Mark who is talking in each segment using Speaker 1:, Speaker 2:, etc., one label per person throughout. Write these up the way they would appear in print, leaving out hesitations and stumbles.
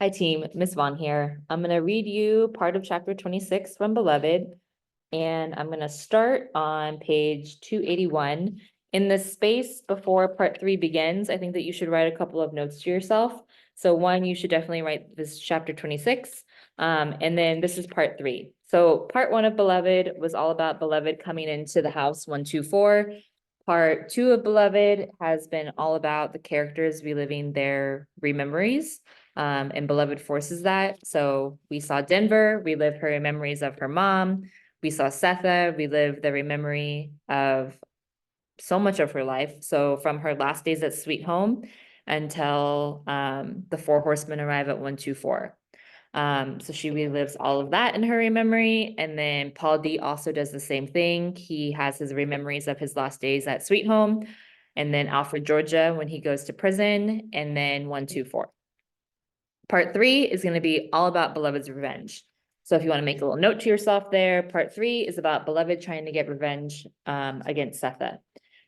Speaker 1: Hi team, Miss Vaughn here. I'm gonna read you part of chapter 26 from Beloved, and I'm gonna start on page 281. In the space before part 3 begins, I think that you should write a couple of notes to yourself. So one, you should definitely write this chapter 26, and then this is part 3. So part 1 of Beloved was all about Beloved coming into the house 124. Part 2 of Beloved has been all about the characters reliving their rememories. And Beloved forces that. So we saw Denver relive her memories of her mom. We saw Setha relive the memory of so much of her life. So from her last days at Sweet Home until the Four Horsemen arrive at 124. So she relives all of that in her memory. And then Paul D also does the same thing. He has his memories of his last days at Sweet Home. And then Alfred, Georgia, when he goes to prison, and then 124. Part 3 is going to be all about Beloved's revenge. So if you want to make a little note to yourself there, part 3 is about Beloved trying to get revenge against Setha.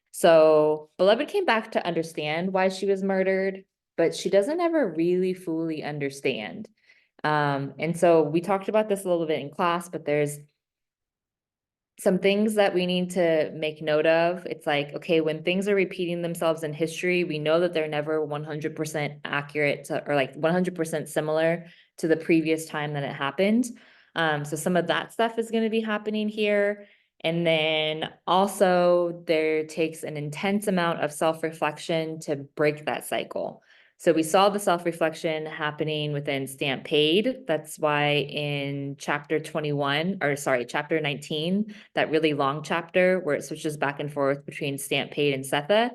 Speaker 1: So Beloved came back to understand why she was murdered, but she doesn't ever really fully understand. And so we talked about this a little bit in class, but there's some things that we need to make note of. It's like, okay, when things are repeating themselves in history, we know that they're never 100% accurate to, or like 100% similar to the previous time that it happened. So some of that stuff is going to be happening here. And then also there takes an intense amount of self-reflection to break that cycle. So we saw the self-reflection happening within Stampede. That's why in chapter 21, or sorry, chapter 19, that really long chapter where it switches back and forth between Stampede and Setha,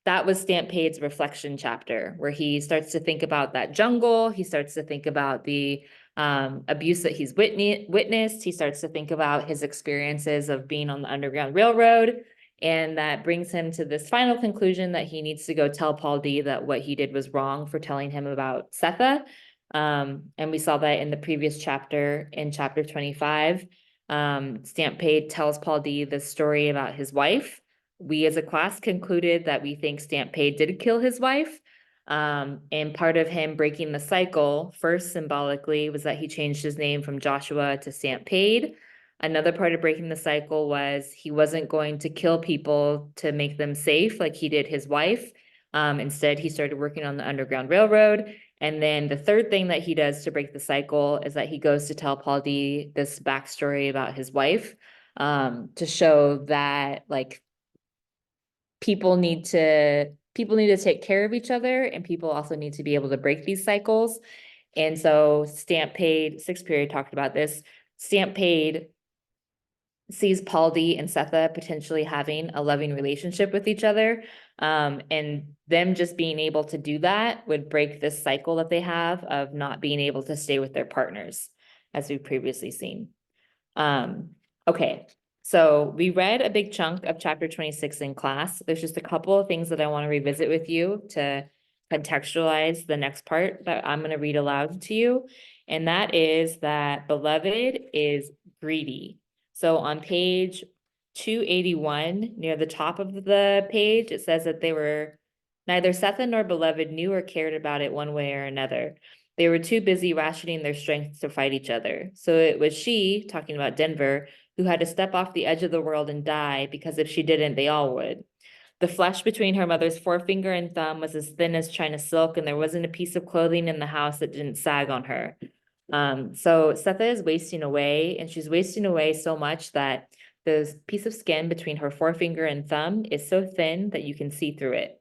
Speaker 1: that was Stampede's reflection chapter, where he starts to think about that jungle. He starts to think about the abuse that he's witnessed. He starts to think about his experiences of being on the Underground Railroad. And that brings him to this final conclusion that he needs to go tell Paul D that what he did was wrong for telling him about Setha. And we saw that in the previous chapter, in chapter 25. Stampede tells Paul D the story about his wife. We as a class concluded that we think Stampede did kill his wife. And part of him breaking the cycle, first symbolically, was that he changed his name from Joshua to Stampede. Another part of breaking the cycle was he wasn't going to kill people to make them safe like he did his wife. Instead, he started working on the Underground Railroad. And then the third thing that he does to break the cycle is that he goes to tell Paul D this backstory about his wife, to show that like people need to take care of each other, and people also need to be able to break these cycles. And so Stampede, sixth period talked about this. Stampede sees Paul D and Setha potentially having a loving relationship with each other. And them just being able to do that would break this cycle that they have of not being able to stay with their partners, as we've previously seen. Okay, so we read a big chunk of chapter 26 in class. There's just a couple of things that I want to revisit with you to contextualize the next part that I'm going to read aloud to you. And that is that Beloved is greedy. So on page 281, near the top of the page, it says that they were neither Setha nor Beloved knew or cared about it one way or another. They were too busy rationing their strength to fight each other. So it was she, talking about Denver, who had to step off the edge of the world and die, because if she didn't, they all would. The flesh between her mother's forefinger and thumb was as thin as China silk, and there wasn't a piece of clothing in the house that didn't sag on her. So Setha is wasting away, and she's wasting away so much that the piece of skin between her forefinger and thumb is so thin that you can see through it.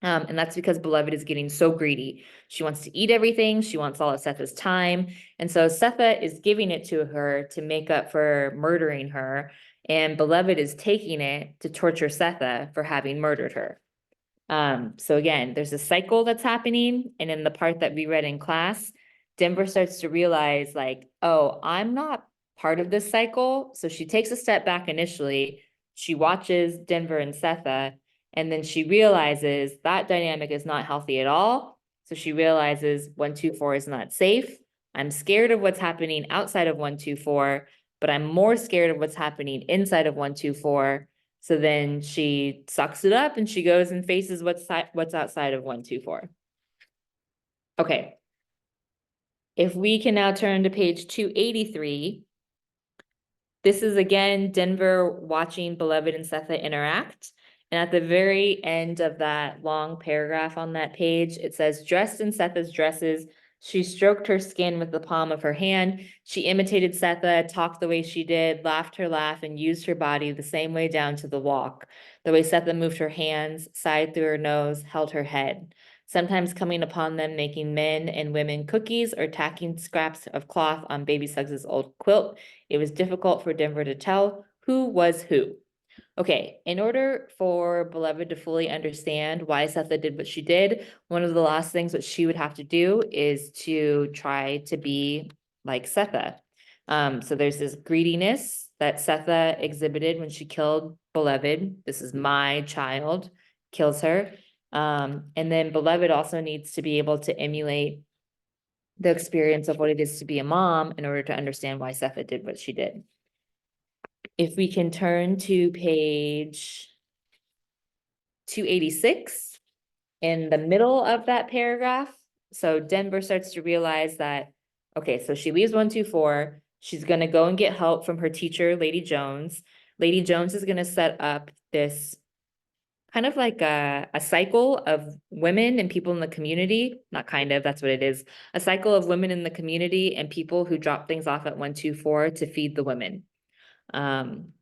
Speaker 1: And that's because Beloved is getting so greedy. She wants to eat everything. She wants all of Setha's time. And so Setha is giving it to her to make up for murdering her. And Beloved is taking it to torture Setha for having murdered her. So again, there's a cycle that's happening. And in the part that we read in class, Denver starts to realize like, oh, I'm not part of this cycle. So she takes a step back initially. She watches Denver and Setha, and then she realizes that dynamic is not healthy at all. So she realizes 124 is not safe. I'm scared of what's happening outside of 124, but I'm more scared of what's happening inside of 124. So then she sucks it up and she goes and faces what's outside of 124. Okay. If we can now turn to page 283, this is again Denver watching Beloved and Setha interact. And at the very end of that long paragraph on that page, it says, dressed in Setha's dresses, she stroked her skin with the palm of her hand. She imitated Setha, talked the way she did, laughed her laugh, and used her body the same way down to the walk. The way Setha moved her hands, sighed through her nose, held her head. Sometimes coming upon them making men and women cookies or tacking scraps of cloth on Baby Suggs's old quilt. It was difficult for Denver to tell who was who. Okay, in order for Beloved to fully understand why Setha did what she did, one of the last things that she would have to do is to try to be like Setha. So there's this greediness that Setha exhibited when she killed Beloved. This is my child, kills her. And then Beloved also needs to be able to emulate the experience of what it is to be a mom in order to understand why Setha did what she did. If we can turn to page 286, in the middle of that paragraph, so Denver starts to realize that, okay, so she leaves 124, she's gonna go and get help from her teacher, Lady Jones. Lady Jones is gonna set up this kind of like a cycle of women and people in the community, not kind of, that's what it is, a cycle of women in the community and people who drop things off at 124 to feed the women. And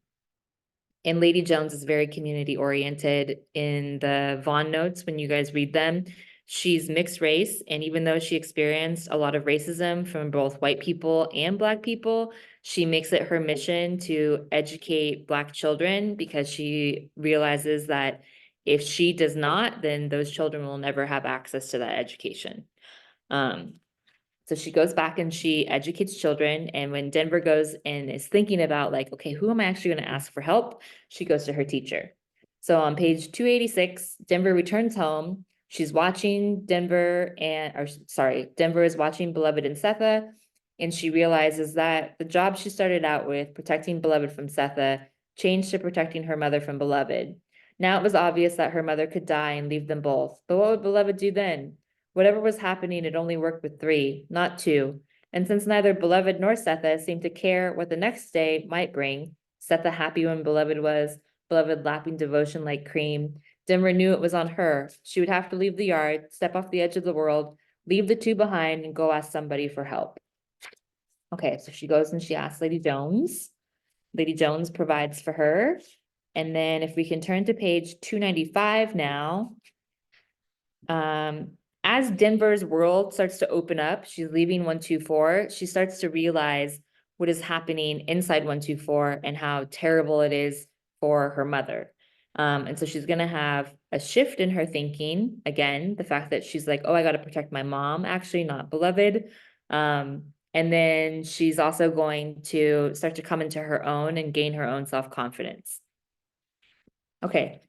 Speaker 1: Lady Jones is very community oriented. In the Vaughn notes, when you guys read them, she's mixed race. And even though she experienced a lot of racism from both white people and Black people, she makes it her mission to educate Black children because she realizes that if she does not, then those children will never have access to that education. So she goes back and she educates children. And when Denver goes and is thinking about like, okay, who am I actually going to ask for help? She goes to her teacher. So on page 286, Denver returns home. She's watching Denver is watching Beloved and Setha. And she realizes that the job she started out with, protecting Beloved from Setha, changed to protecting her mother from Beloved. Now it was obvious that her mother could die and leave them both. But what would Beloved do then? Whatever was happening, it only worked with 3, not 2. And since neither Beloved nor Setha seemed to care what the next day might bring, Setha happy when Beloved was, Beloved lapping devotion like cream, Denver knew it was on her. She would have to leave the yard, step off the edge of the world, leave the 2 behind, and go ask somebody for help. Okay, so she goes and she asks Lady Jones. Lady Jones provides for her. And then if we can turn to page 295 now, as Denver's world starts to open up, she's leaving 124, she starts to realize what is happening inside 124 and how terrible it is for her mother. And so she's gonna have a shift in her thinking. Again, the fact that she's like, oh, I gotta protect my mom, actually not Beloved. And then she's also going to start to come into her own and gain her own self-confidence. Okay,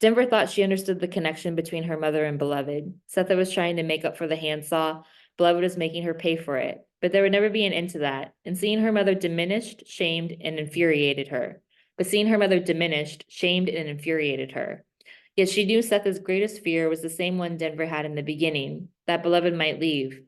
Speaker 1: Denver thought she understood the connection between her mother and Beloved. Setha was trying to make up for the handsaw. Beloved was making her pay for it. But there would never be an end to that. And seeing her mother diminished, shamed, and infuriated her. Yet she knew Setha's greatest fear was the same one Denver had in the beginning, that Beloved might leave.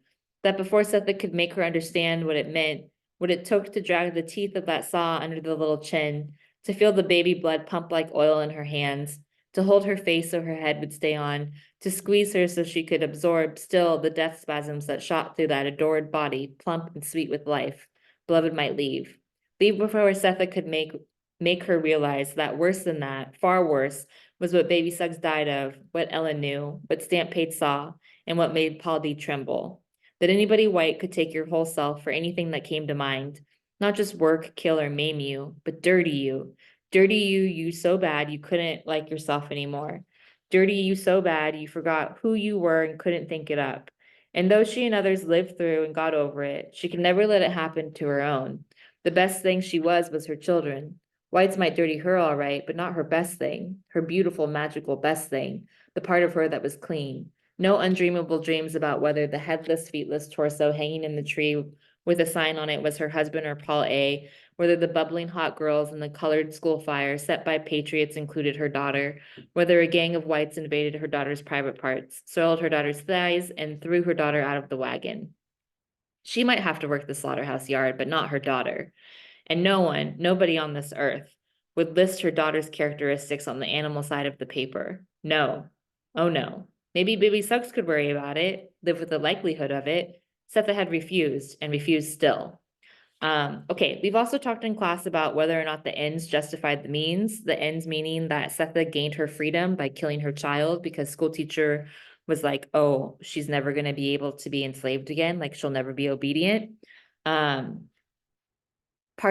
Speaker 1: That before Setha could make her understand what it meant, what it took to drag the teeth of that saw under the little chin, to feel the baby blood pump like oil in her hands, to hold her face so her head would stay on, to squeeze her so she could absorb still the death spasms that shot through that adored body, plump and sweet with life. Beloved might leave. Leave before Setha could make her realize that worse than that, far worse, was what Baby Suggs died of, what Ellen knew, what Stampede saw, and what made Paul D tremble. That anybody white could take your whole self for anything that came to mind. Not just work, kill, or maim you, but dirty you. Dirty you so bad you couldn't like yourself anymore. Dirty you so bad you forgot who you were and couldn't think it up. And though she and others lived through and got over it, she could never let it happen to her own. The best thing she was her children. Whites might dirty her all right, but not her best thing, her beautiful, magical best thing, the part of her that was clean. No undreamable dreams about whether the headless, feetless torso hanging in the tree with a sign on it was her husband or Paul A., whether the bubbling hot girls in the colored school fire set by patriots included her daughter, whether a gang of whites invaded her daughter's private parts, soiled her daughter's thighs, and threw her daughter out of the wagon. She might have to work the slaughterhouse yard, but not her daughter. And nobody on this earth would list her daughter's characteristics on the animal side of the paper. No. Oh no. Maybe Baby Suggs could worry about it, live with the likelihood of it. Setha had refused and refused still. Okay, we've also talked in class about whether or not the ends justified the means. The ends meaning that Setha gained her freedom by killing her child because school teacher was like, oh, she's never going to be able to be enslaved again, like she'll never be obedient. Part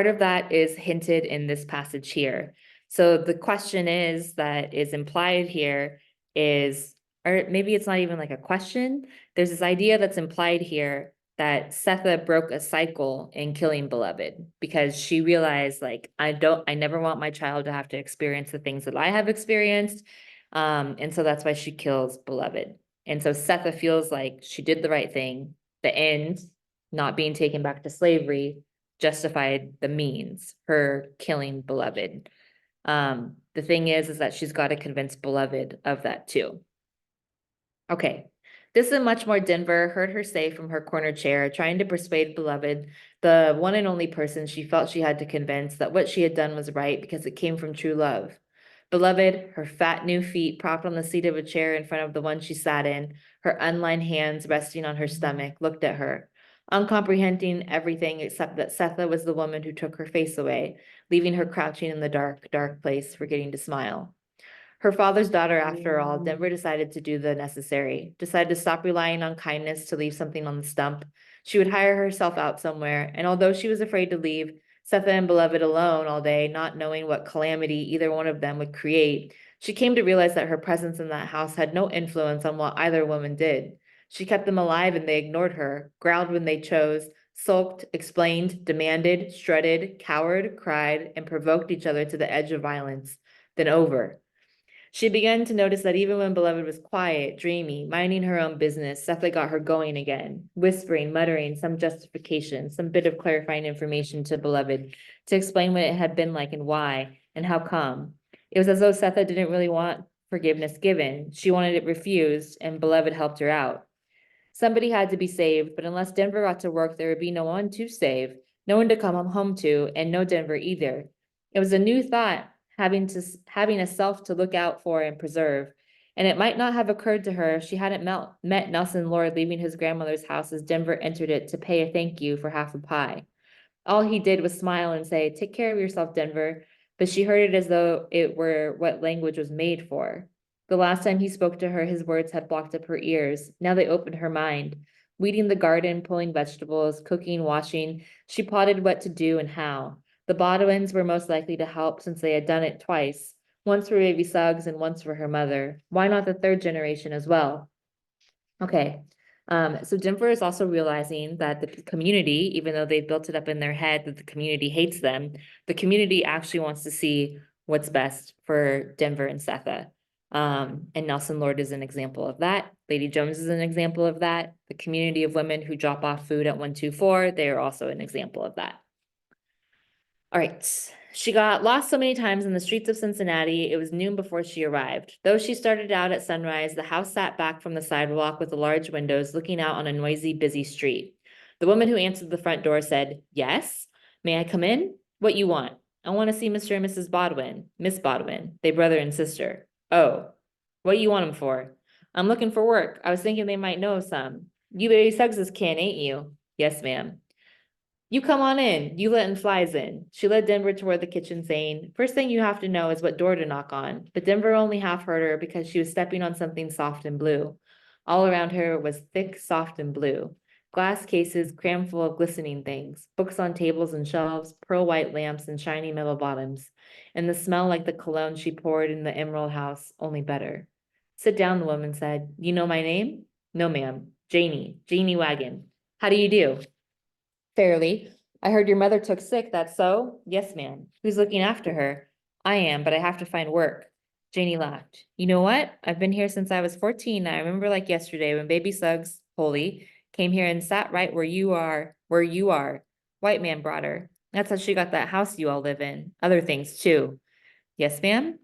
Speaker 1: of that is hinted in this passage here. So the question is that is implied here is, or maybe it's not even like a question. There's this idea that's implied here that Setha broke a cycle in killing Beloved because she realized like, I never want my child to have to experience the things that I have experienced. And so that's why she kills Beloved. And so Setha feels like she did the right thing. The end, not being taken back to slavery, justified the means, her killing Beloved. The thing is that she's got to convince Beloved of that too. Okay, this is much more Denver heard her say from her corner chair, trying to persuade Beloved, the one and only person she felt she had to convince that what she had done was right because it came from true love. Beloved, her fat new feet propped on the seat of a chair in front of the one she sat in, her unlined hands resting on her stomach, looked at her, uncomprehending everything except that Setha was the woman who took her face away, leaving her crouching in the dark, dark place, forgetting to smile. Her father's daughter, after all, Denver decided to do the necessary, decided to stop relying on kindness to leave something on the stump. She would hire herself out somewhere, and although she was afraid to leave Setha and Beloved alone all day, not knowing what calamity either one of them would create, she came to realize that her presence in that house had no influence on what either woman did. She kept them alive and they ignored her, growled when they chose, sulked, explained, demanded, strutted, cowered, cried, and provoked each other to the edge of violence. Then over. She began to notice that even when Beloved was quiet, dreamy, minding her own business, Setha got her going again, whispering, muttering some justification, some bit of clarifying information to Beloved to explain what it had been like and why and how come. It was as though Setha didn't really want forgiveness given. She wanted it refused, and Beloved helped her out. Somebody had to be saved, but unless Denver got to work, there would be no one to save, no one to come home to, and no Denver either. It was a new thought, having a self to look out for and preserve. And it might not have occurred to her if she hadn't met Nelson Lord leaving his grandmother's house as Denver entered it to pay a thank you for half a pie. All he did was smile and say, "Take care of yourself, Denver," but she heard it as though it were what language was made for. The last time he spoke to her, his words had blocked up her ears. Now they opened her mind. Weeding the garden, pulling vegetables, cooking, washing, she plotted what to do and how. The Bodwins were most likely to help since they had done it twice, once for baby Suggs and once for her mother. Why not the third generation as well? Okay, so Denver is also realizing that the community, even though they built it up in their head that the community hates them, the community actually wants to see what's best for Denver and Setha. And Nelson Lord is an example of that. Lady Jones is an example of that. The community of women who drop off food at 124, they are also an example of that. All right. She got lost so many times in the streets of Cincinnati, it was noon before she arrived. Though she started out at sunrise, the house sat back from the sidewalk with the large windows looking out on a noisy, busy street. The woman who answered the front door said, "Yes, may I come in? What you want?" "I want to see Mr. and Mrs. Bodwin, Miss Bodwin. They brother and sister." "Oh, what you want them for?" "I'm looking for work. I was thinking they might know of some." "You Baby Suggs's kin, ain't you?" "Yes, ma'am." "You come on in. You letting flies in." She led Denver toward the kitchen, saying, "First thing you have to know is what door to knock on." But Denver only half heard her because she was stepping on something soft and blue. All around her was thick, soft, and blue. Glass cases crammed full of glistening things, books on tables and shelves, pearl white lamps and shiny metal bottoms, and the smell like the cologne she poured in the Emerald House, only better. "Sit down," the woman said. "You know my name?" "No, ma'am. Janie Wagon." "How do you do?" "Fairly. I heard your mother took sick, that's so?" "Yes, ma'am." "Who's looking after her?" "I am, but I have to find work." Janie laughed. "You know what? I've been here since I was 14. I remember like yesterday when baby Suggs, Holy, came here and sat right where you are. White man brought her. That's how she got that house you all live in. Other things too." "Yes, ma'am."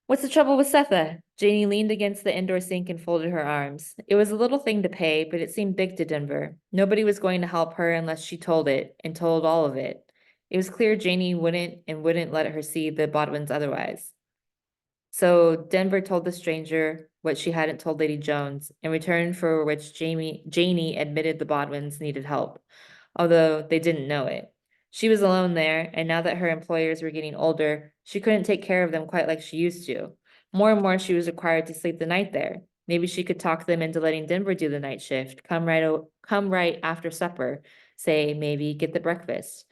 Speaker 1: "What's the trouble with Setha?" Janie leaned against the indoor sink and folded her arms. It was a little thing to pay, but it seemed big to Denver. Nobody was going to help her unless she told it, and told all of it. It was clear Janie wouldn't let her see the Bodwins otherwise. So Denver told the stranger what she hadn't told Lady Jones, in return for which Janie admitted the Bodwins needed help, although they didn't know it. She was alone there, and now that her employers were getting older, she couldn't take care of them quite like she used to. More and more, she was required to sleep the night there. Maybe she could talk them into letting Denver do the night shift, come right after supper, say maybe get the breakfast.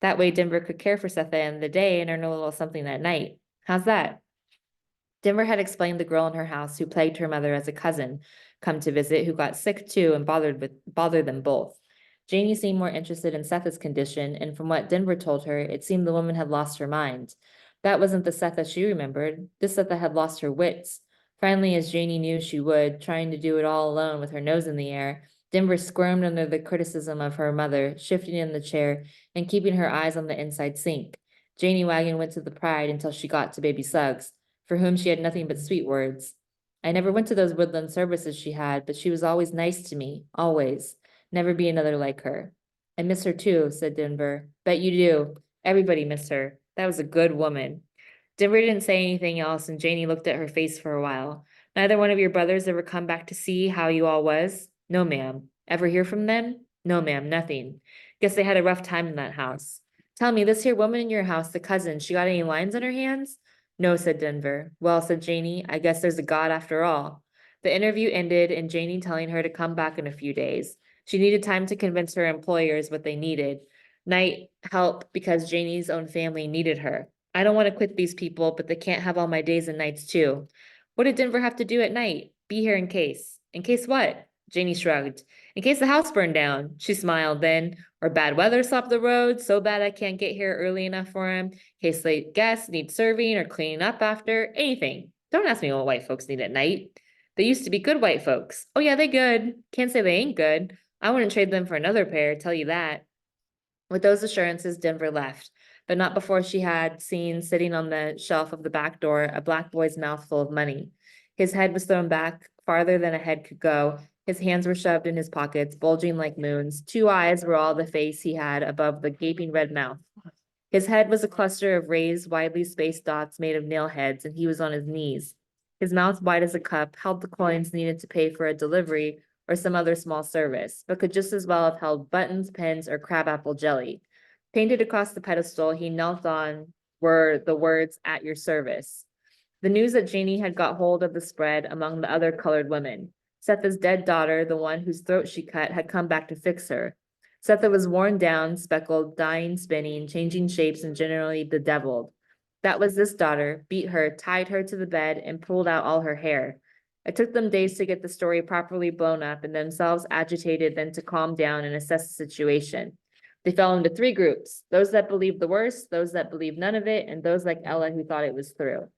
Speaker 1: That way Denver could care for Setha in the day and earn a little something at night. How's that? Denver had explained the girl in her house who plagued her mother as a cousin come to visit, who got sick too and bothered them both. Janie seemed more interested in Setha's condition, and from what Denver told her, it seemed the woman had lost her mind. That wasn't the Setha she remembered. This Setha had lost her wits. Finally, as Janie knew she would, trying to do it all alone with her nose in the air, Denver squirmed under the criticism of her mother, shifting in the chair and keeping her eyes on the inside sink. Janie Wagon went to the pride until she got to baby Suggs, for whom she had nothing but sweet words. I never went to those woodland services she had, but she was always nice to me, always. Never be another like her. I miss her too, said Denver. Bet you do. Everybody missed her. That was a good woman. Denver didn't say anything else, and Janie looked at her face for a while. Neither one of your brothers ever come back to see how you all was? No, ma'am. Ever hear from them? No, ma'am, nothing. Guess they had a rough time in that house. Tell me, this here woman in your house, the cousin, she got any lines on her hands? No, said Denver. Well, said Janie, I guess there's a God after all. The interview ended and Janie telling her to come back in a few days. She needed time to convince her employers what they needed. Night help because Janie's own family needed her. I don't want to quit these people, but they can't have all my days and nights too. What did Denver have to do at night? Be here in case. In case what? Janie shrugged. In case the house burned down. She smiled then. Or bad weather stopped the road, so bad I can't get here early enough for him. In case late guests need serving or cleaning up after. Anything. Don't ask me what white folks need at night. They used to be good white folks. Oh yeah, they good. Can't say they ain't good. I wouldn't trade them for another pair, tell you that. With those assurances, Denver left, but not before she had seen sitting on the shelf of the back door a black boy's mouthful of money. His head was thrown back farther than a head could go. His hands were shoved in his pockets, bulging like moons. 2 eyes were all the face he had above the gaping red mouth. His head was a cluster of raised, widely spaced dots made of nail heads, and he was on his knees. His mouth, wide as a cup, held the coins needed to pay for a delivery or some other small service, but could just as well have held buttons, pens, or crabapple jelly. Painted across the pedestal he knelt on were the words, "At your service." The news that Janie had got hold of the spread among the other colored women. Setha's dead daughter, the one whose throat she cut, had come back to fix her. Setha was worn down, speckled, dying, spinning, changing shapes, and generally bedeviled. That was this daughter, beat her, tied her to the bed, and pulled out all her hair. It took them days to get the story properly blown up and themselves agitated, then to calm down and assess the situation. They fell into 3 groups, those that believed the worst, those that believed none of it, and those like Ella who thought it was through.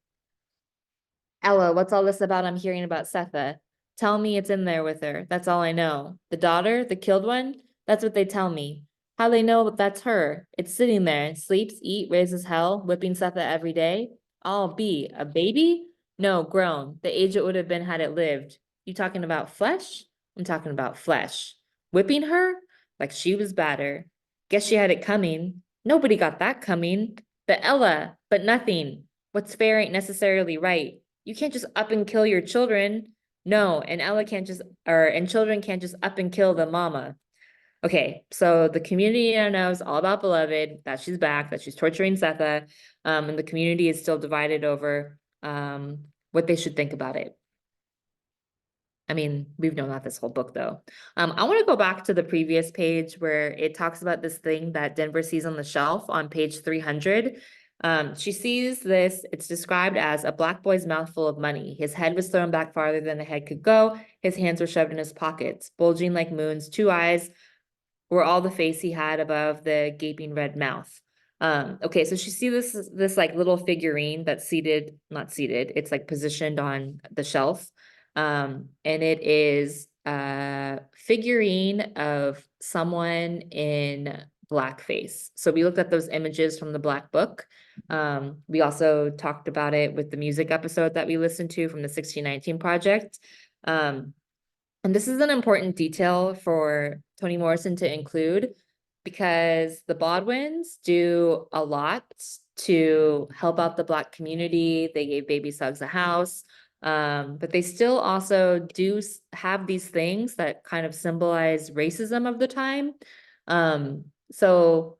Speaker 1: Ella, what's all this about I'm hearing about Setha? Tell me it's in there with her. That's all I know. The daughter, the killed one? That's what they tell me. How they know that's her? It's sitting there, sleeps, eat, raises hell, whipping Setha every day. I'll be a baby? No, grown, the age it would have been had it lived. You talking about flesh? I'm talking about flesh. Whipping her? Like she was batter. Guess she had it coming. Nobody got that coming. But Ella, but nothing. What's fair ain't necessarily right. You can't just up and kill your children. No, and Ella can't just, and children can't just up and kill the mama. Okay, so the community now knows all about Beloved, that she's back, that she's torturing Setha, and the community is still divided over what they should think about it. I mean, we've known that this whole book though. I want to go back to the previous page where it talks about this thing that Denver sees on the shelf on page 300. She sees this, it's described as a black boy's mouthful of money. His head was thrown back farther than the head could go. His hands were shoved in his pockets, bulging like moons. 2 eyes were all the face he had above the gaping red mouth. Okay, so she sees this like little figurine that's not seated, it's like positioned on the shelf. And it is a figurine of someone in blackface. So we looked at those images from the Black Book. We also talked about it with the music episode that we listened to from the 1619 Project. And this is an important detail for Toni Morrison to include because the Baldwins do a lot to help out the Black community. They gave Baby Suggs a house. But they still also do have these things that kind of symbolize racism of the time. So,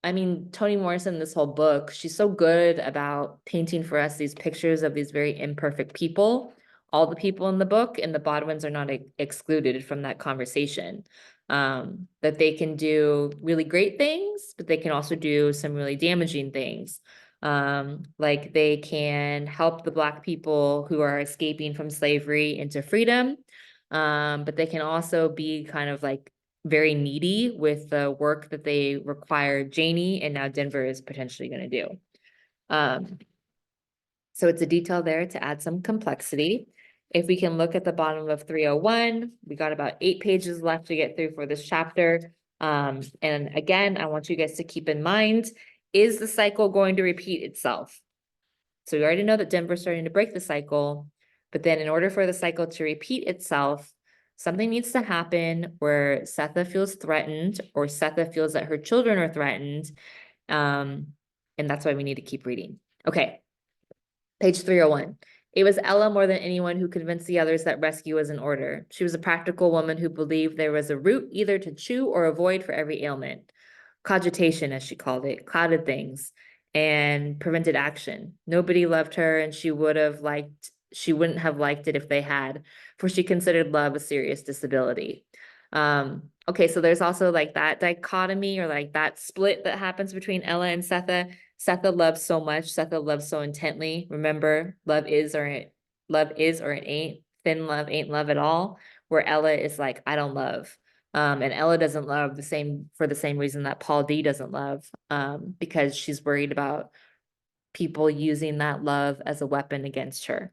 Speaker 1: I mean, Toni Morrison, this whole book, she's so good about painting for us these pictures of these very imperfect people. All the people in the book and the Baldwins are not excluded from that conversation. That they can do really great things, but they can also do some really damaging things. Like they can help the Black people who are escaping from slavery into freedom. But they can also be kind of like very needy with the work that they require Janie and now Denver is potentially going to do. So it's a detail there to add some complexity. If we can look at the bottom of 301, we got about 8 pages left to get through for this chapter. And again, I want you guys to keep in mind, is the cycle going to repeat itself? So we already know that Denver's starting to break the cycle, but then in order for the cycle to repeat itself, something needs to happen where Sethe feels threatened or Sethe feels that her children are threatened. And that's why we need to keep reading. Okay, page 301. It was Ella more than anyone who convinced the others that rescue was in order. She was a practical woman who believed there was a route either to chew or avoid for every ailment. Cogitation, as she called it, clouded things and prevented action. Nobody loved her and she wouldn't have liked it if they had, for she considered love a serious disability. Okay, so there's also like that dichotomy or like that split that happens between Ella and Sethe. Sethe loves so much, Sethe loves so intently. Remember, love is or it ain't. Thin love ain't love at all. Where Ella is like, I don't love. And Ella doesn't love for the same reason that Paul D doesn't love, because she's worried about people using that love as a weapon against her.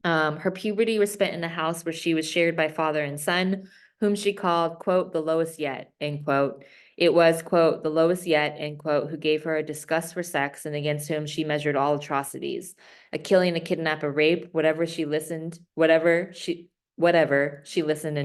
Speaker 1: Her puberty was spent in a house where she was shared by father and son, whom she called, quote, the lowest yet, end quote. It was, quote, the lowest yet, end quote, who gave her a disgust for sex and against whom she measured all atrocities. A killing, a kidnap, a rape, whatever she listened and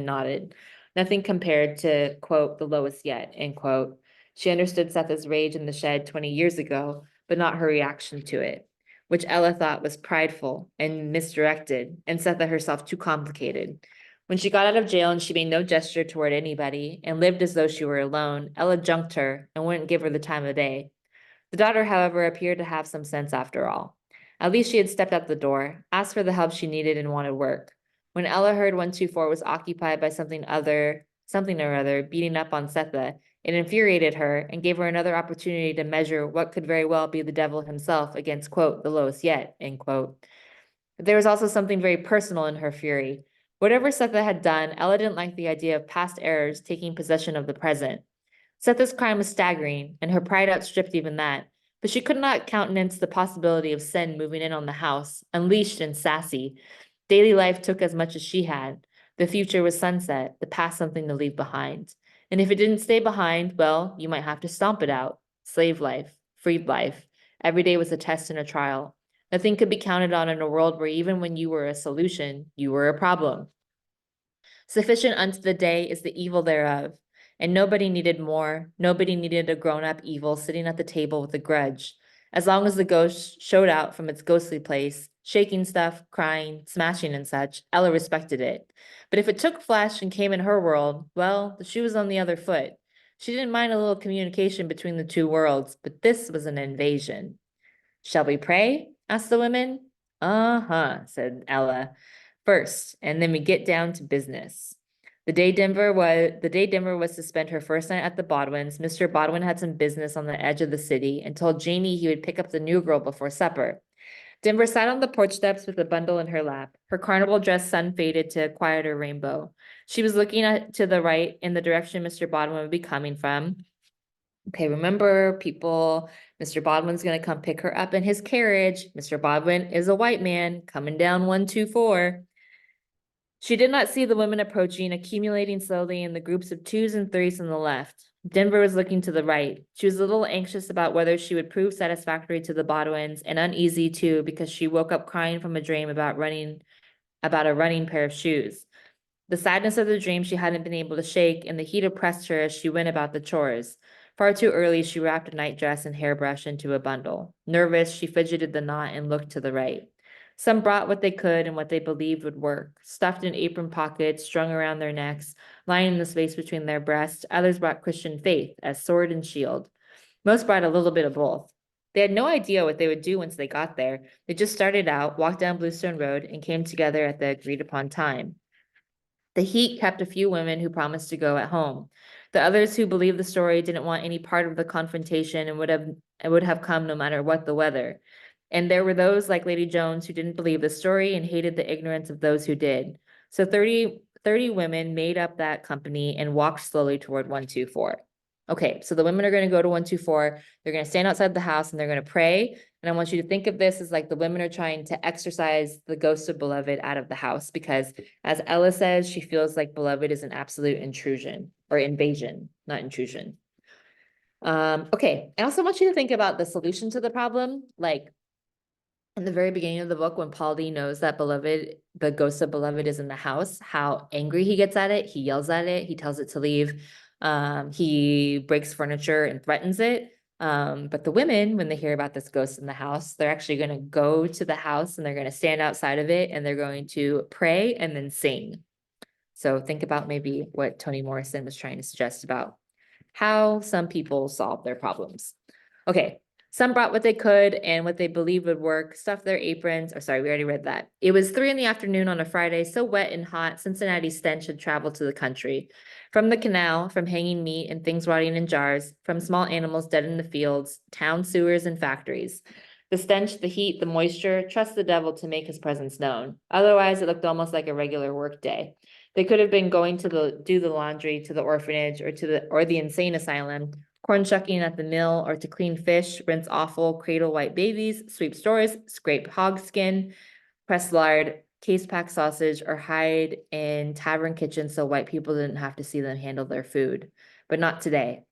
Speaker 1: nodded. Nothing compared to, quote, the lowest yet, end quote. She understood Sethe's rage in the shed 20 years ago, but not her reaction to it, which Ella thought was prideful and misdirected, and Sethe herself too complicated. When she got out of jail and she made no gesture toward anybody and lived as though she were alone, Ella junked her and wouldn't give her the time of day. The daughter, however, appeared to have some sense after all. At least she had stepped out the door, asked for the help she needed and wanted work. When Ella heard 124 was occupied by something or other beating up on Sethe, it infuriated her and gave her another opportunity to measure what could very well be the devil himself against, quote, the lowest yet, end quote. But there was also something very personal in her fury. Whatever Sethe had done, Ella didn't like the idea of past errors taking possession of the present. Sethe's crime was staggering, and her pride outstripped even that, but she could not countenance the possibility of sin moving in on the house, unleashed and sassy. Daily life took as much as she had. The future was sunset, the past something to leave behind. And if it didn't stay behind, well, you might have to stomp it out. Slave life, freed life. Every day was a test and a trial. Nothing could be counted on in a world where even when you were a solution, you were a problem. Sufficient unto the day is the evil thereof. And nobody needed more. Nobody needed a grown-up evil sitting at the table with a grudge. As long as the ghost showed out from its ghostly place, shaking stuff, crying, smashing and such, Ella respected it. But if it took flesh and came in her world, well, the shoe was on the other foot. She didn't mind a little communication between the two worlds, but this was an invasion. Shall we pray? Asked the women. Uh-huh, said Ella. First, and then we get down to business. The day Denver was to spend her first night at the Baldwins, Mr. Baldwin had some business on the edge of the city and told Janie he would pick up the new girl before supper. Denver sat on the porch steps with a bundle in her lap. Her carnival dress sun faded to a quieter rainbow. She was looking to the right in the direction Mr. Baldwin would be coming from. Okay, remember, people, Mr. Baldwin's going to come pick her up in his carriage. Mr. Baldwin is a white man coming down 124. She did not see the women approaching, accumulating slowly in the groups of twos and threes on the left. Denver was looking to the right. She was a little anxious about whether she would prove satisfactory to the Bodwins, and uneasy too, because she woke up crying from a dream about a running pair of shoes. The sadness of the dream she hadn't been able to shake, and the heat oppressed her as she went about the chores. Far too early, she wrapped a nightdress and hairbrush into a bundle. Nervous, she fidgeted the knot and looked to the right. Some brought what they could and what they believed would work, stuffed in apron pockets, strung around their necks, lying in the space between their breasts. Others brought Christian faith as sword and shield. Most brought a little bit of both. They had no idea what they would do once they got there. They just started out, walked down Bluestone Road, and came together at the agreed upon time. The heat kept a few women who promised to go at home. The others who believed the story didn't want any part of the confrontation and would have come no matter what the weather. And there were those like Lady Jones who didn't believe the story and hated the ignorance of those who did. So 30 women made up that company and walked slowly toward 124. Okay, so the women are going to go to 124. They're going to stand outside the house and they're going to pray. And I want you to think of this as like the women are trying to exorcise the ghost of Beloved out of the house, because as Ella says, she feels like Beloved is an absolute intrusion or invasion, not intrusion. Okay, I also want you to think about the solution to the problem. Like in the very beginning of the book, when Paul D knows that Beloved, the ghost of Beloved is in the house, how angry he gets at it. He yells at it. He tells it to leave. He breaks furniture and threatens it. But the women, when they hear about this ghost in the house, they're actually going to go to the house and they're going to stand outside of it and they're going to pray and then sing. So think about maybe what Toni Morrison was trying to suggest about how some people solve their problems. Okay, some brought what they could and what they believed would work, stuffed their aprons. Oh, sorry, we already read that. It was 3 p.m. on a Friday, so wet and hot, Cincinnati's stench had traveled to the country. From the canal, from hanging meat and things rotting in jars, from small animals dead in the fields, town sewers and factories. The stench, the heat, the moisture, trust the devil to make his presence known. Otherwise, it looked almost like a regular work day. They could have been going to do the laundry to the orphanage or the insane asylum, corn shucking at the mill, or to clean fish, rinse offal, cradle white babies, sweep stores, scrape hog skin, press lard, case pack sausage, or hide in tavern kitchens so white people didn't have to see them handle their food. But not today.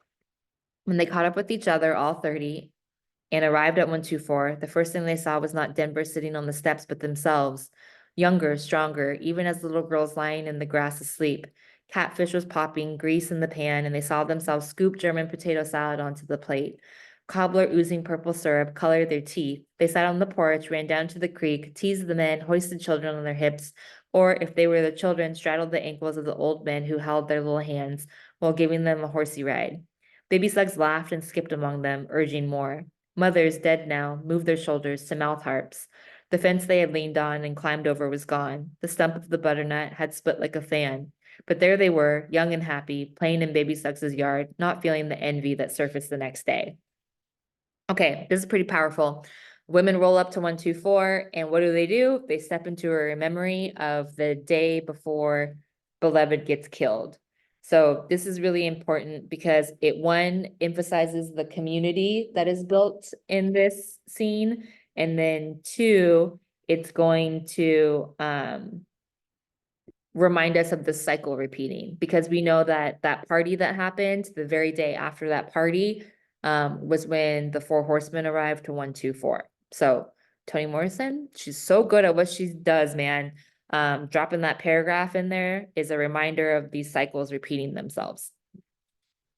Speaker 1: When they caught up with each other, all 30, and arrived at 124, the first thing they saw was not Denver sitting on the steps, but themselves, younger, stronger, even as little girls lying in the grass asleep. Catfish was popping, grease in the pan, and they saw themselves scoop German potato salad onto the plate. Cobbler oozing purple syrup colored their teeth. They sat on the porch, ran down to the creek, teased the men, hoisted children on their hips, or if they were the children, straddled the ankles of the old men who held their little hands while giving them a horsey ride. Baby slugs laughed and skipped among them, urging more. Mothers, dead now, moved their shoulders to mouth harps. The fence they had leaned on and climbed over was gone. The stump of the butternut had split like a fan. But there they were, young and happy, playing in Baby Slugs' yard, not feeling the envy that surfaced the next day. Okay, this is pretty powerful. Women roll up to 124, and what do? They step into a memory of the day before Beloved gets killed. So this is really important because it, one, emphasizes the community that is built in this scene, and then two, it's going to remind us of the cycle repeating, because we know that that party that happened the very day after that party was when the 4 horsemen arrived to 124. So Toni Morrison, she's so good at what she does, man. Dropping that paragraph in there is a reminder of these cycles repeating themselves.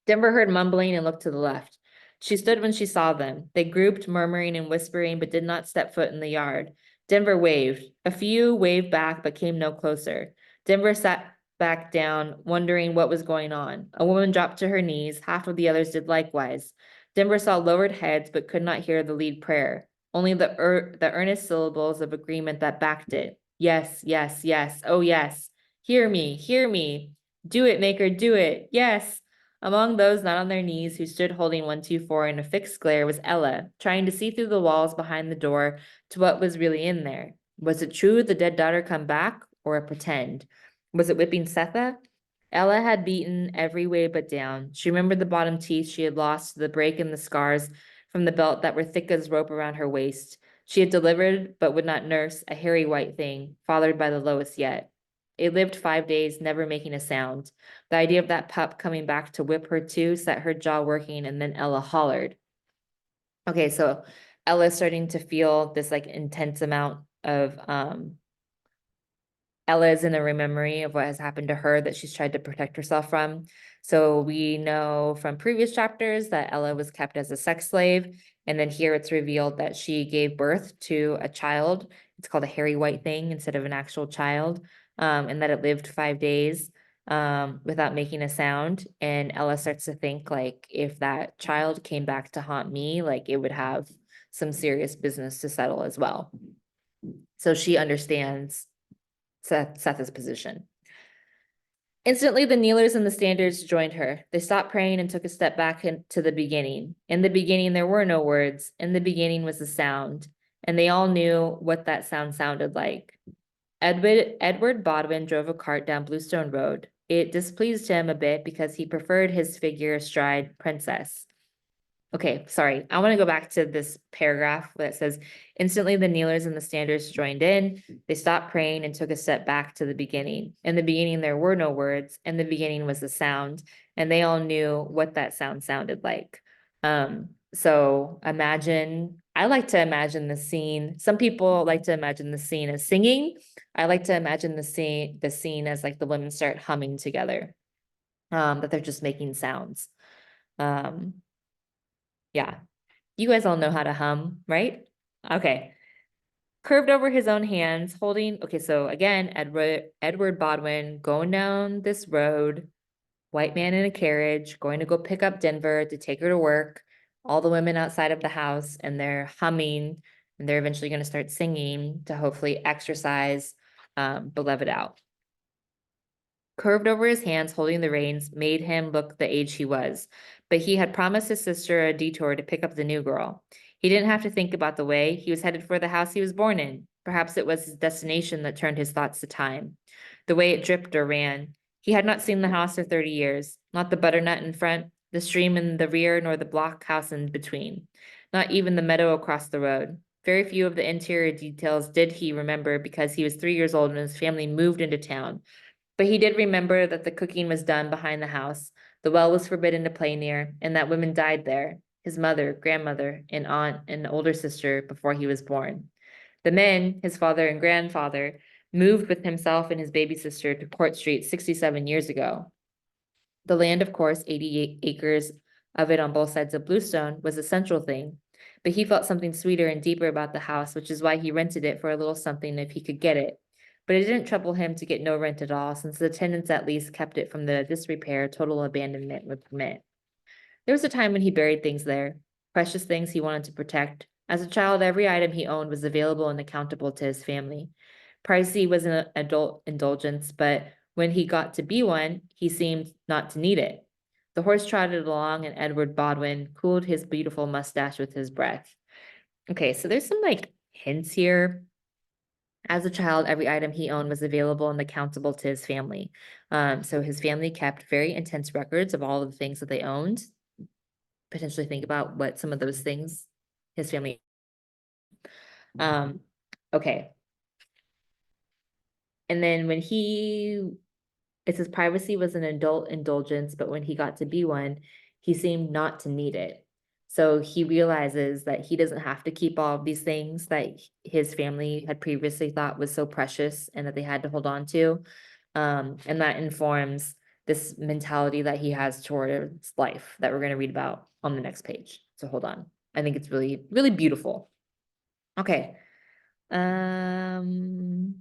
Speaker 1: Denver heard mumbling and looked to the left. She stood when she saw them. They grouped, murmuring and whispering, but did not step foot in the yard. Denver waved. A few waved back, but came no closer. Denver sat back down, wondering what was going on. A woman dropped to her knees. Half of the others did likewise. Denver saw lowered heads, but could not hear the lead prayer. Only the earnest syllables of agreement that backed it. Yes, yes, yes. Oh, yes. Hear me, hear me. Do it, Maker, do it. Yes. Among those not on their knees who stood holding 124 in a fixed glare was Ella, trying to see through the walls behind the door to what was really in there. Was it true the dead daughter come back, or a pretend? Was it whipping Setha? Ella had beaten every way but down. She remembered the bottom teeth she had lost, the break and the scars from the belt that were thick as rope around her waist. She had delivered, but would not nurse, a hairy white thing, fathered by the lowest yet. It lived 5 days, never making a sound. The idea of that pup coming back to whip her too set her jaw working, and then Ella hollered. Okay, so Ella's starting to feel this like intense amount of Ella is in a memory of what has happened to her that she's tried to protect herself from. So we know from previous chapters that Ella was kept as a sex slave. And then here it's revealed that she gave birth to a child. It's called a hairy white thing instead of an actual child. And that it lived 5 days without making a sound. And Ella starts to think like, if that child came back to haunt me, like it would have some serious business to settle as well. So she understands Seth's position. Instantly, the kneelers and the standards joined her. They stopped praying and took a step back into the beginning. In the beginning, there were no words. In the beginning was a sound, and they all knew what that sound sounded like. Edward Bodwin drove a cart down Bluestone Road. It displeased him a bit because he preferred his figure astride Princess. Okay, sorry. I want to go back to this paragraph that says, instantly the kneelers and the standers joined in. They stopped praying and took a step back to the beginning. In the beginning, there were no words. In the beginning was the sound, and they all knew what that sound sounded like. So imagine, I like to imagine the scene. Some people like to imagine the scene as singing. I like to imagine the scene as like the women start humming together, that they're just making sounds. Yeah, you guys all know how to hum, right? Okay. Curved over his own hands, holding, okay, so again, Edward Bodwin going down this road, white man in a carriage, going to go pick up Denver to take her to work, all the women outside of the house, and they're humming, and they're eventually going to start singing to hopefully exercise Beloved out. Curved over his hands, holding the reins, made him look the age he was, but he had promised his sister a detour to pick up the new girl. He didn't have to think about the way. He was headed for the house he was born in. Perhaps it was his destination that turned his thoughts to time. The way it dripped or ran. He had not seen the house for 30 years, not the butternut in front, the stream in the rear, nor the blockhouse in between, not even the meadow across the road. Very few of the interior details did he remember because he was 3 years old when his family moved into town. But he did remember that the cooking was done behind the house, the well was forbidden to play near, and that women died there, his mother, grandmother, and aunt, and older sister before he was born. The men, his father and grandfather, moved with himself and his baby sister to Court Street 67 years ago. The land, of course, 88 acres of it on both sides of Bluestone, was a central thing. But he felt something sweeter and deeper about the house, which is why he rented it for a little something if he could get it. But it didn't trouble him to get no rent at all, since the tenants at least kept it from the disrepair total abandonment would permit. There was a time when he buried things there, precious things he wanted to protect. As a child, every item he owned was available and accountable to his family. Pricey was an adult indulgence, but when he got to be one, he seemed not to need it. The horse trotted along, and Edward Bodwin cooled his beautiful mustache with his breath. Okay, so there's some like hints here. As a child, every item he owned was available and accountable to his family. So his family kept very intense records of all of the things that they owned. Potentially think about what some of those things his family. Okay. And then when it says privacy was an adult indulgence, but when he got to be one, he seemed not to need it. So he realizes that he doesn't have to keep all of these things that his family had previously thought was so precious and that they had to hold on to. And that informs this mentality that he has towards life that we're going to read about on the next page. So hold on. I think it's really, really beautiful. Okay. The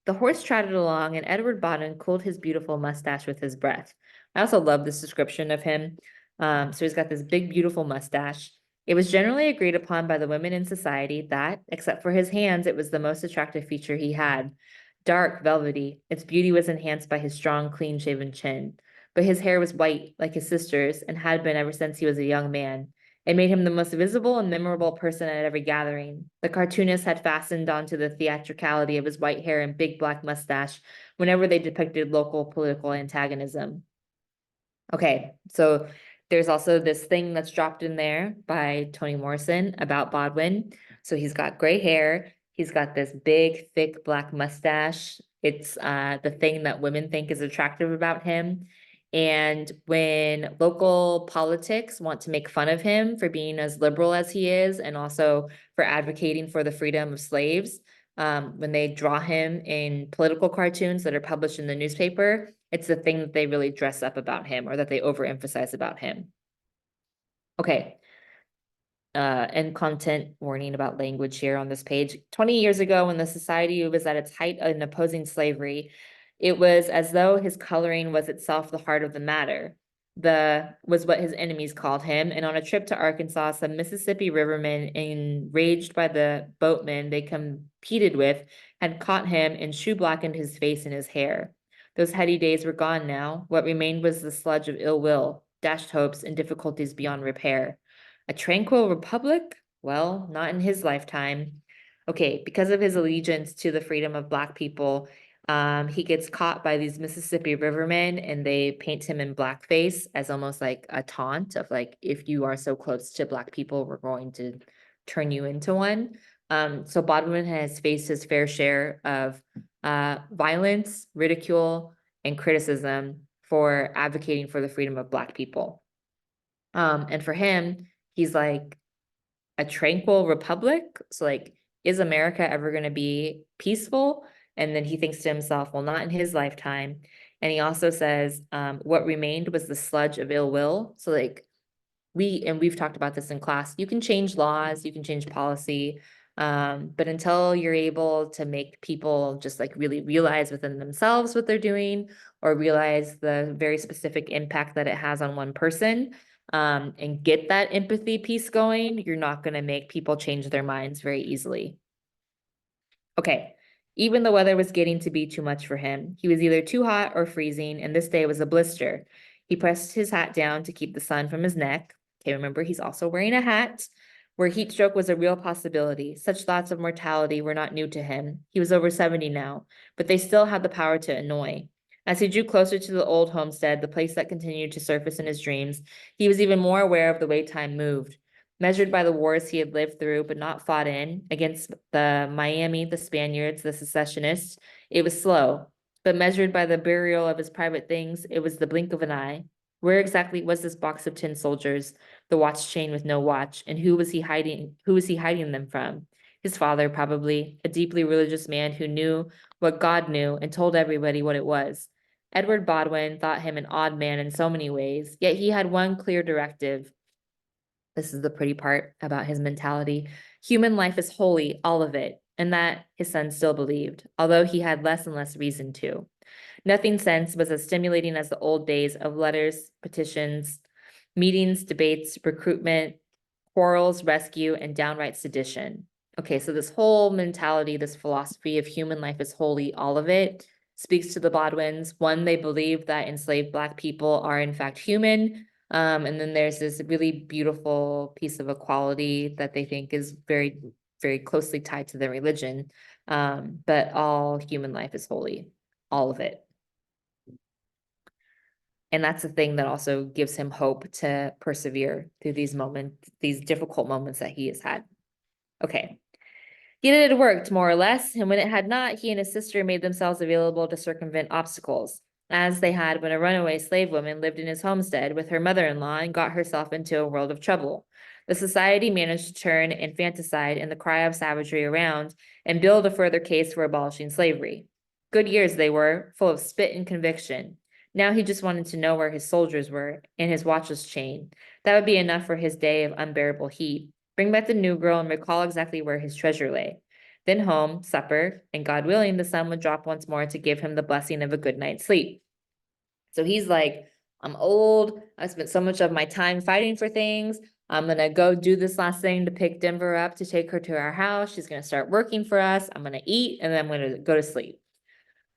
Speaker 1: horse trotted along, and Edward Bodwin cooled his beautiful mustache with his breath. I also love this description of him. So he's got this big, beautiful mustache. It was generally agreed upon by the women in society that, except for his hands, it was the most attractive feature he had. Dark, velvety, its beauty was enhanced by his strong, clean-shaven chin. But his hair was white, like his sister's, and had been ever since he was a young man. It made him the most visible and memorable person at every gathering. The cartoonists had fastened onto the theatricality of his white hair and big black mustache whenever they depicted local political antagonism. Okay, so there's also this thing that's dropped in there by Toni Morrison about Bodwin. So he's got gray hair. He's got this big, thick black mustache. It's the thing that women think is attractive about him. And when local politics want to make fun of him for being as liberal as he is, and also for advocating for the freedom of slaves, when they draw him in political cartoons that are published in the newspaper, it's the thing that they really dress up about him or that they overemphasize about him. Okay. And content warning about language here on this page. 20 years ago, when the society was at its height in opposing slavery, it was as though his coloring was itself the heart of the matter. Was what his enemies called him. And on a trip to Arkansas, some Mississippi rivermen, enraged by the boatmen they competed with, had caught him and shoe blackened his face and his hair. Those heady days were gone now. What remained was the sludge of ill will, dashed hopes, and difficulties beyond repair. A tranquil republic? Well, not in his lifetime. Okay, because of his allegiance to the freedom of Black people, he gets caught by these Mississippi rivermen and they paint him in blackface as almost like a taunt of like, if you are so close to Black people, we're going to turn you into one. So Baldwin has faced his fair share of violence, ridicule, and criticism for advocating for the freedom of Black people. And for him, he's like a tranquil republic. So like, is America ever going to be peaceful? And then he thinks to himself, well, not in his lifetime. And he also says, what remained was the sludge of ill will. So like we've talked about this in class, you can change laws, you can change policy. But until you're able to make people just like really realize within themselves what they're doing or realize the very specific impact that it has on one person, and get that empathy piece going, you're not going to make people change their minds very easily. Okay. Even the weather was getting to be too much for him. He was either too hot or freezing, and this day was a blister. He pressed his hat down to keep the sun from his neck. Okay, remember, he's also wearing a hat. Where heat stroke was a real possibility, such thoughts of mortality were not new to him. He was over 70 now, but they still had the power to annoy. As he drew closer to the old homestead, the place that continued to surface in his dreams, he was even more aware of the way time moved. Measured by the wars he had lived through but not fought in, against the Miami, the Spaniards, the secessionists, it was slow. But measured by the burial of his private things, it was the blink of an eye. Where exactly was this box of tin soldiers, the watch chain with no watch, and who was he hiding them from? His father, probably, a deeply religious man who knew what God knew and told everybody what it was. Edward Baldwin thought him an odd man in so many ways, yet he had one clear directive. This is the pretty part about his mentality. Human life is holy, all of it, and that his son still believed, although he had less and less reason to. Nothing since was as stimulating as the old days of letters, petitions, meetings, debates, recruitment, quarrels, rescue, and downright sedition. Okay, so this whole mentality, this philosophy of human life is holy, all of it, speaks to the Baldwins. One, they believe that enslaved Black people are in fact human. And then there's this really beautiful piece of equality that they think is very, very closely tied to their religion. But all human life is holy, all of it. And that's the thing that also gives him hope to persevere through these moments, these difficult moments that he has had. Okay. Yet it had worked, more or less, and when it had not, he and his sister made themselves available to circumvent obstacles, as they had when a runaway slave woman lived in his homestead with her mother-in-law and got herself into a world of trouble. The society managed to turn infanticide and the cry of savagery around and build a further case for abolishing slavery. Good years they were, full of spit and conviction. Now he just wanted to know where his soldiers were and his watch's chain. That would be enough for his day of unbearable heat. Bring back the new girl and recall exactly where his treasure lay. Then home, supper, and God willing, the sun would drop once more to give him the blessing of a good night's sleep. So he's like, I'm old. I spent so much of my time fighting for things. I'm going to go do this last thing to pick Denver up to take her to our house. She's going to start working for us. I'm going to eat, and then I'm going to go to sleep.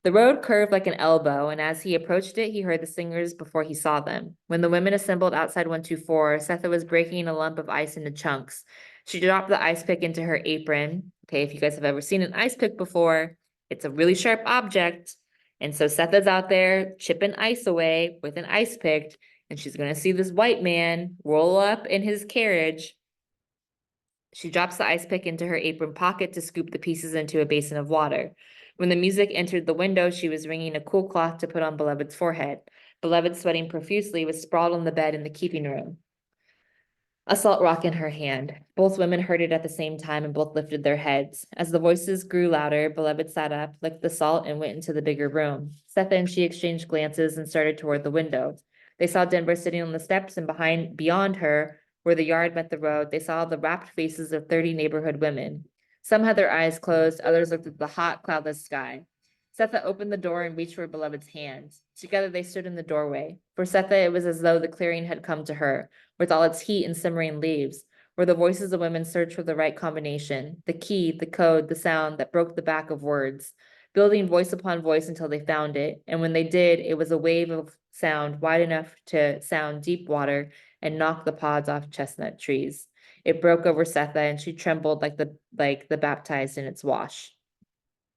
Speaker 1: The road curved like an elbow, and as he approached it, he heard the singers before he saw them. When the women assembled outside 124, Setha was breaking a lump of ice into chunks. She dropped the ice pick into her apron. Okay, if you guys have ever seen an ice pick before, it's a really sharp object. And so Setha's out there chipping ice away with an ice pick, and she's going to see this white man roll up in his carriage. She drops the ice pick into her apron pocket to scoop the pieces into a basin of water. When the music entered the window, she was wringing a cool cloth to put on Beloved's forehead. Beloved, sweating profusely, was sprawled on the bed in the keeping room, a salt rock in her hand. Both women heard it at the same time and both lifted their heads. As the voices grew louder, Beloved sat up, licked the salt, and went into the bigger room. Setha and she exchanged glances and started toward the window. They saw Denver sitting on the steps, and beyond her, where the yard met the road, they saw the rapt faces of 30 neighborhood women. Some had their eyes closed, others looked at the hot, cloudless sky. Setha opened the door and reached for Beloved's hand. Together they stood in the doorway. For Setha, it was as though the clearing had come to her, with all its heat and simmering leaves, where the voices of women searched for the right combination, the key, the code, the sound that broke the back of words, building voice upon voice until they found it. And when they did, it was a wave of sound wide enough to sound deep water and knock the pods off chestnut trees. It broke over Setha, and she trembled like the baptized in its wash.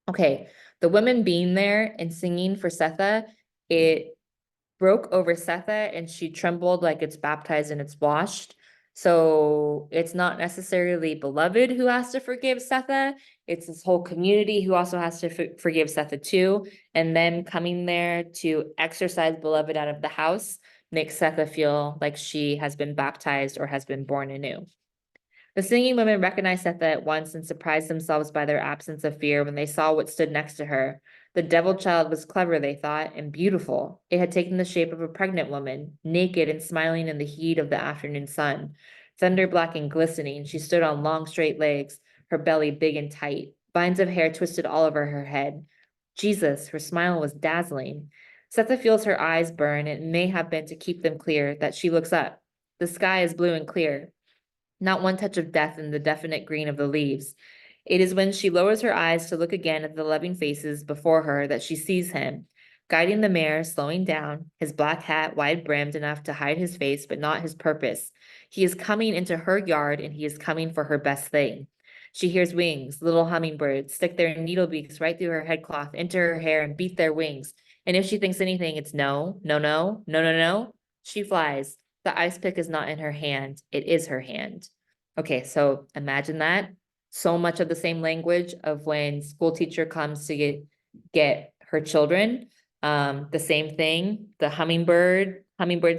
Speaker 1: Okay, the women being there and singing for Setha, it broke over Setha and she trembled like it's baptized and it's washed. So it's not necessarily Beloved who has to forgive Setha. It's this whole community who also has to forgive Setha too. And them coming there to exorcise Beloved out of the house makes Setha feel like she has been baptized or has been born anew. The singing women recognized Setha at once and surprised themselves by their absence of fear when they saw what stood next to her. The devil child was clever, they thought, and beautiful. It had taken the shape of a pregnant woman, naked and smiling in the heat of the afternoon sun. Thunder black and glistening, she stood on long straight legs, her belly big and tight. Vines of hair twisted all over her head. Jesus, her smile was dazzling. Setha feels her eyes burn. It may have been to keep them clear that she looks up. The sky is blue and clear. Not one touch of death in the definite green of the leaves. It is when she lowers her eyes to look again at the loving faces before her that she sees him, guiding the mare, slowing down, his black hat wide-brimmed enough to hide his face, but not his purpose. He is coming into her yard, and he is coming for her best thing. She hears wings, little hummingbirds, stick their needle beaks right through her headcloth, into her hair, and beat their wings. And if she thinks anything, it's no, no, no, no, no, no. She flies. The ice pick is not in her hand. It is her hand. Okay, so imagine that. So much of the same language of when school teacher comes to get her children. The same thing, the hummingbird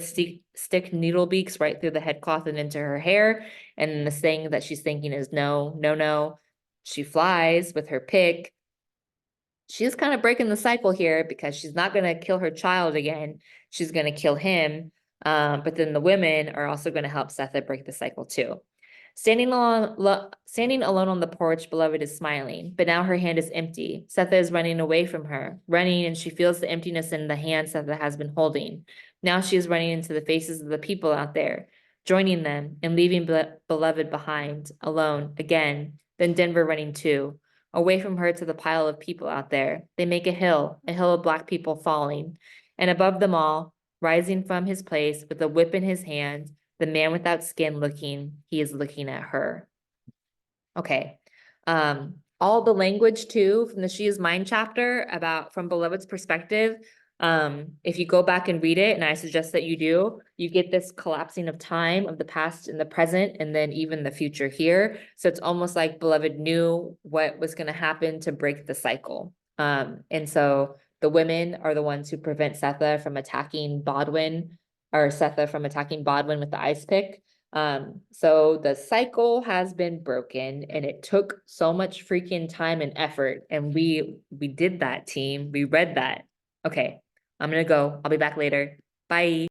Speaker 1: stick needle beaks right through the headcloth and into her hair. And the thing that she's thinking is no, no, no. She flies with her pick. She's kind of breaking the cycle here because she's not going to kill her child again. She's going to kill him. But then the women are also going to help Setha break the cycle too. Standing alone on the porch, Beloved is smiling, but now her hand is empty. Setha is running away from her, running, and she feels the emptiness in the hand Setha has been holding. Now she is running into the faces of the people out there, joining them and leaving Beloved behind, alone, again. Then Denver running too, away from her to the pile of people out there. They make a hill of black people falling. And above them all, rising from his place with a whip in his hand, the man without skin he is looking at her. Okay. All the language too from the She Is Mine chapter from Beloved's perspective. If you go back and read it, and I suggest that you do, you get this collapsing of time of the past and the present, and then even the future here. So it's almost like Beloved knew what was going to happen to break the cycle. And so the women are the ones who prevent Setha from attacking Bodwin with the ice pick. So the cycle has been broken, and it took so much freaking time and effort, and we did that, team. We read that. Okay, I'm gonna go. I'll be back later. Bye.